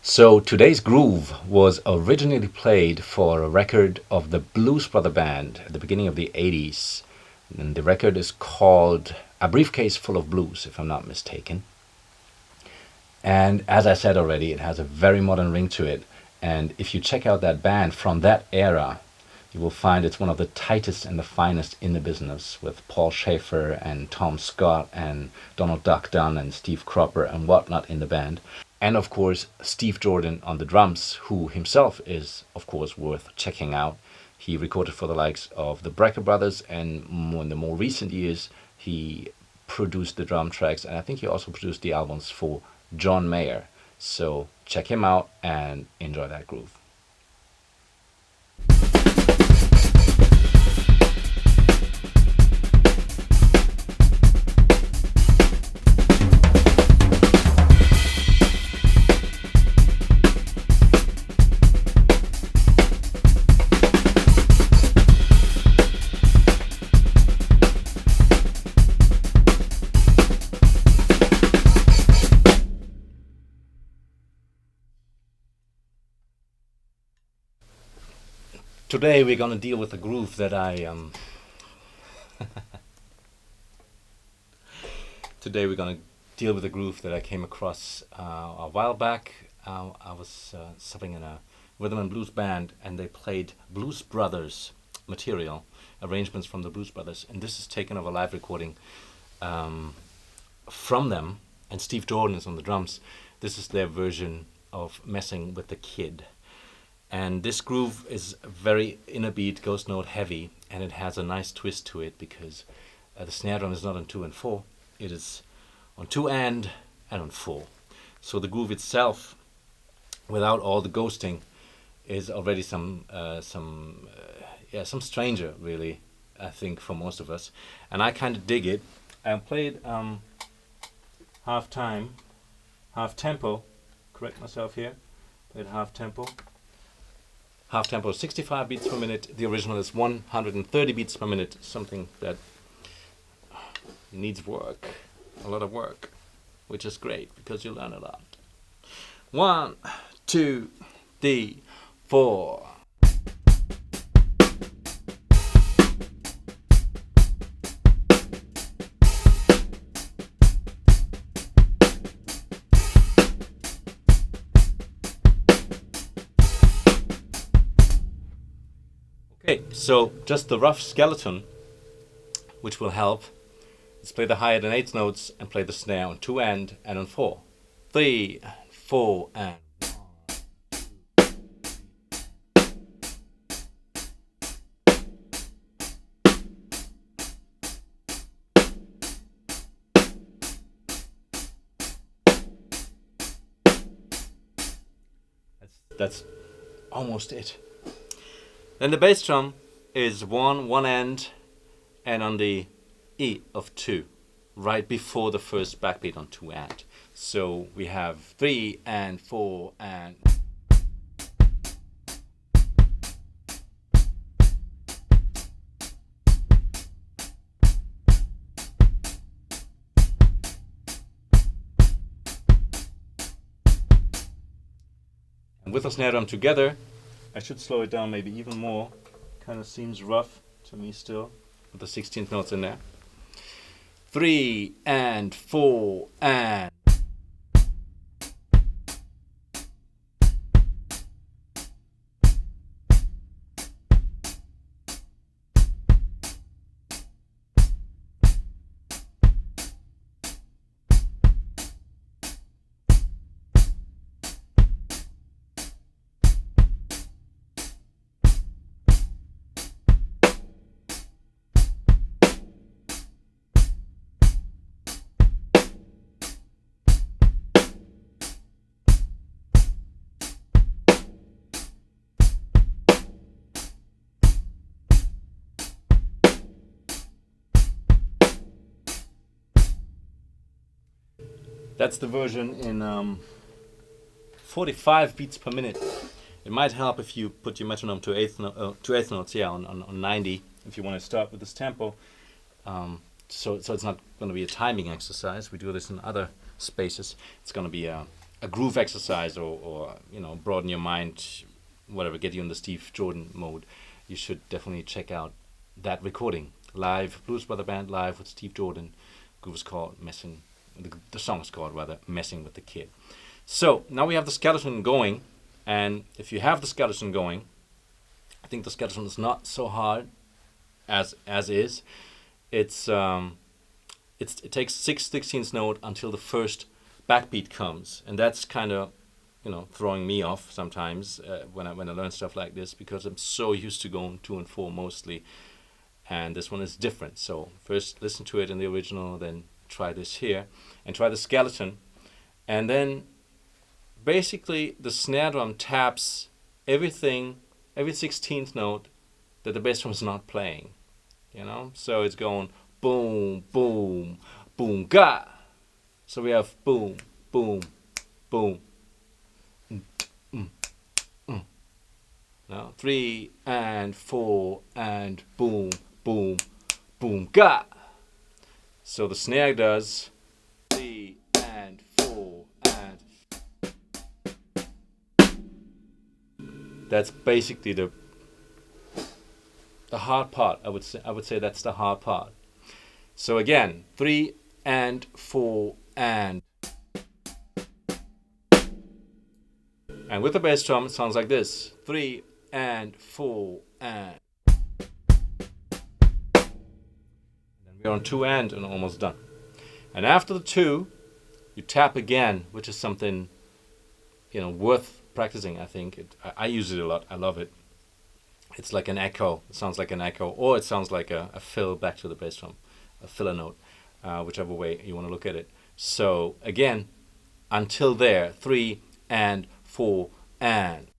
So today's groove was originally played for a record of the Blues Brother Band at the beginning of the 80s. And the record is called A Briefcase Full of Blues, if I'm not mistaken. And as I said already, it has a very modern ring to it. And if you check out that band from that era, you will find it's one of the tightest and the finest in the business, with Paul Schaefer and Tom Scott and Donald Duck Dunn and Steve Cropper and whatnot in the band. And of course, Steve Jordan on the drums, who himself is, of course, worth checking out. He recorded for the likes of the Brecker brothers, and in the more recent years, he produced the drum tracks, and I think he also produced the albums for John Mayer. So check him out and enjoy that groove. Today we're gonna deal with a groove that Today we're gonna deal with a groove that I came across a while back. I was subbing in a rhythm and blues band, and they played Blues Brothers material, arrangements from the Blues Brothers, and this is taken of a live recording from them. And Steve Jordan is on the drums. This is their version of Messing with the Kid. And this groove is very inner beat, ghost note heavy, and it has a nice twist to it because the snare drum is not on 2 and 4, it is on 2 and on 4. So the groove itself, without all the ghosting, is already some stranger, really, I think, for most of us. And I kind of dig it. I played half time, half tempo. Correct myself here. Played half tempo. Half tempo is 65 beats per minute. The original is 130 beats per minute. Something that needs work, a lot of work, which is great because you learn a lot. 1, 2, 3, 4. Okay, so just the rough skeleton, which will help. Let's play the higher than 8 notes and play the snare on 2 and on 4. 3, 4 and 1. That's almost it. Then the bass drum is 1 end, and on the E of 2, right before the first backbeat on 2 and. So we have 3 and 4 and. And with the snare drum together, I should slow it down maybe even more. Kind of seems rough to me still, with the 16th notes in there. 3 and 4 and. That's the version in 45 beats per minute. It might help if you put your metronome to eighth notes, on 90, if you want to start with this tempo. So it's not going to be a timing exercise. We do this in other spaces. It's going to be a a groove exercise or broaden your mind, whatever, get you in the Steve Jordan mode, you should definitely check out that recording. Live, Blues Brother Band live with Steve Jordan. The groove is called Messin. The song is called, rather, Messing with the Kid. So now we have the skeleton going, and if you have the skeleton going, I think the skeleton is not so hard as is. It takes 6/16 note until the first backbeat comes, and that's kind of throwing me off sometimes when I learn stuff like this, because I'm so used to going 2 and 4 mostly, and this one is different. So first listen to it in the original, then try this here and try the skeleton, and then basically the snare drum taps every 16th note that the bass drum is not playing, so it's going boom boom boom ga. So we have boom boom boom. Now 3 and 4 and boom boom boom ga. So the snare does 3 and 4 and. That's basically the hard part. I would say that's the hard part. So again, 3 and 4 and with the bass drum it sounds like this: 3 and 4 and. Then we're on 2 and almost done. And after the 2, you tap again, which is something worth practicing. I think I use it a lot. I love it. It's like an echo. It sounds like an echo, or it sounds like a fill back to the bass drum, a filler note, whichever way you want to look at it. So again, until there, 3 and 4 and.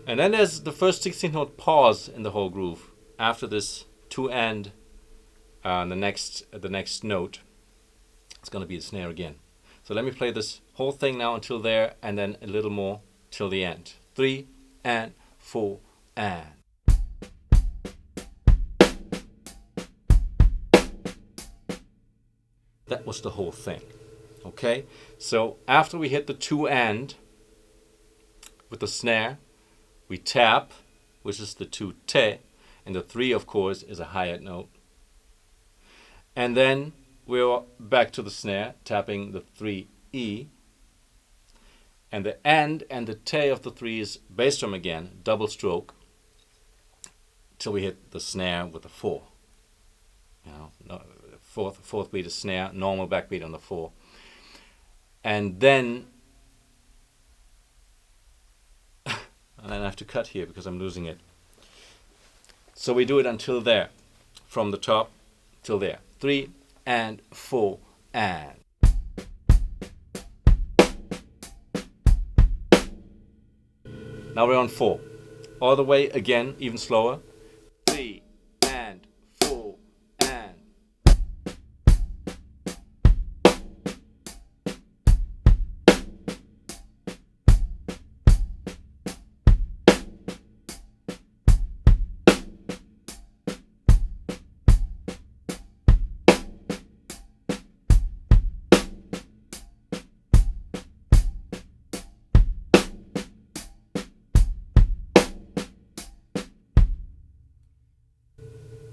And then there's the first 16th note pause in the whole groove. After this 2 and the next note, it's going to be the snare again. So let me play this whole thing now until there, and then a little more till the end. 3 and 4 and. That was the whole thing. Okay? So after we hit the 2 and with the snare, we tap, which is the 2 te, and the 3, of course, is a hi-hat note. And then we're back to the snare, tapping the 3 E, and the and the te of the 3 is bass drum again, double stroke, till we hit the snare with the 4. Fourth beat is snare, normal backbeat on the 4, and then I have to cut here because I'm losing it. So we do it until there, from the top till there. 3 and 4 and. Now we're on 4. All the way again, even slower. 3 and 4 and.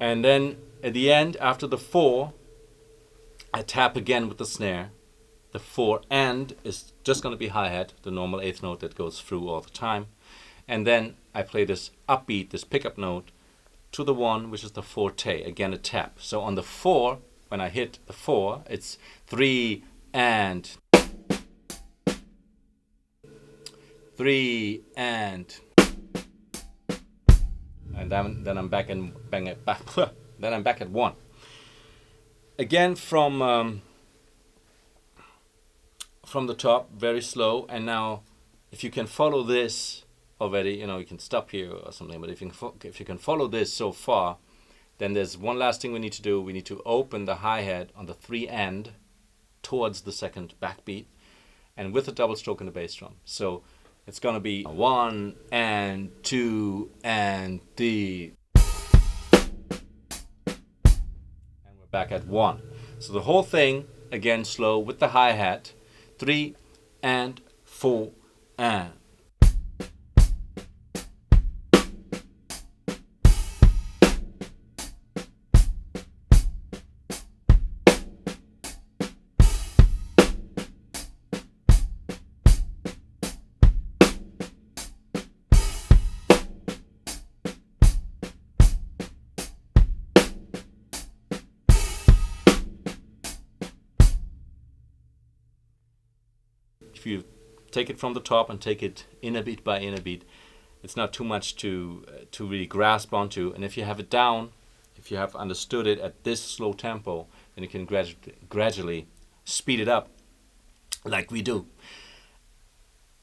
And then at the end, after the 4, I tap again with the snare. The 4 and is just going to be hi-hat, the normal 8th note that goes through all the time. And then I play this upbeat, this pickup note, to the 1, which is the 4 te, again a tap. So on the 4, when I hit the 4, it's 3 and 3 and. And then I'm back and bang it back. Then I'm back at 1. Again from the top, very slow. And now, if you can follow this already, you can stop here or something. But if you can follow this so far, then there's one last thing we need to do. We need to open the hi-hat on the 3 and towards the second backbeat, and with a double stroke in the bass drum. So it's going to be 1 and 2 and 3. And we're back at 1. So the whole thing, again slow with the hi-hat, 3 and 4 and. If you take it from the top and take it inner beat by inner beat, it's not too much to really grasp onto. And if you have it down, if you have understood it at this slow tempo, then you can gradually speed it up like we do.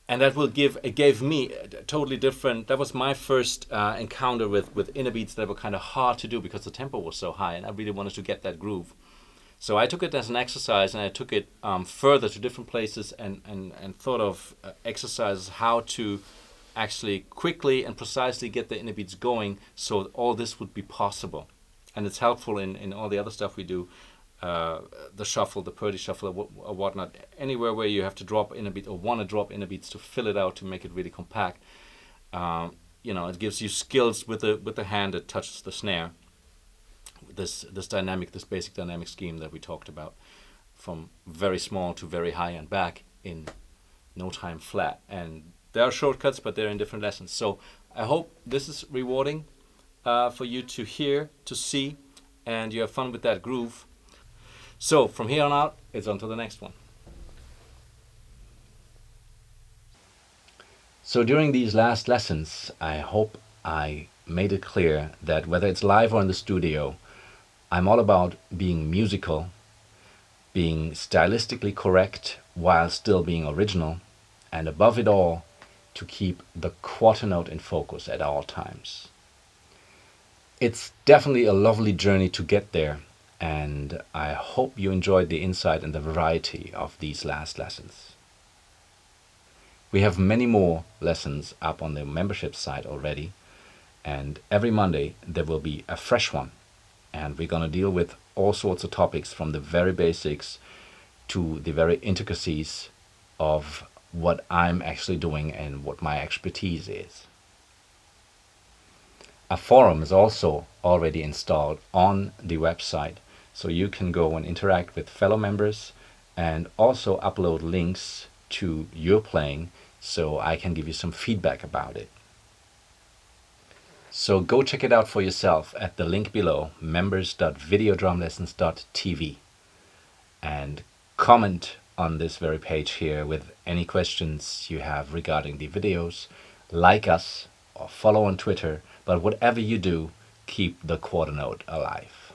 And that it gave me a totally different, that was my first encounter with inner beats that were kind of hard to do because the tempo was so high and I really wanted to get that groove. So I took it as an exercise, and I took it further to different places and thought of exercises how to actually quickly and precisely get the inner beats going so all this would be possible. And it's helpful in all the other stuff we do, the shuffle, the Purdy shuffle or whatnot, anywhere where you have to drop inner beat or want to drop inner beats to fill it out to make it really compact. It gives you skills with the hand that touches the snare. This basic dynamic scheme that we talked about, from very small to very high and back in no time flat. And there are shortcuts, but they're in different lessons. So I hope this is rewarding for you to hear, to see, and you have fun with that groove. So from here on out, it's on to the next one. So during these last lessons, I hope I made it clear that whether it's live or in the studio, I'm all about being musical, being stylistically correct while still being original, and above it all, to keep the quarter note in focus at all times. It's definitely a lovely journey to get there, and I hope you enjoyed the insight and the variety of these last lessons. We have many more lessons up on the membership site already, and every Monday there will be a fresh one. And we're going to deal with all sorts of topics, from the very basics to the very intricacies of what I'm actually doing and what my expertise is. A forum is also already installed on the website, so you can go and interact with fellow members and also upload links to your playing so I can give you some feedback about it. So go check it out for yourself at the link below, members.videodrumlessons.tv, and comment on this very page here with any questions you have regarding the videos. Like us or follow on Twitter, but whatever you do, keep the quarter note alive.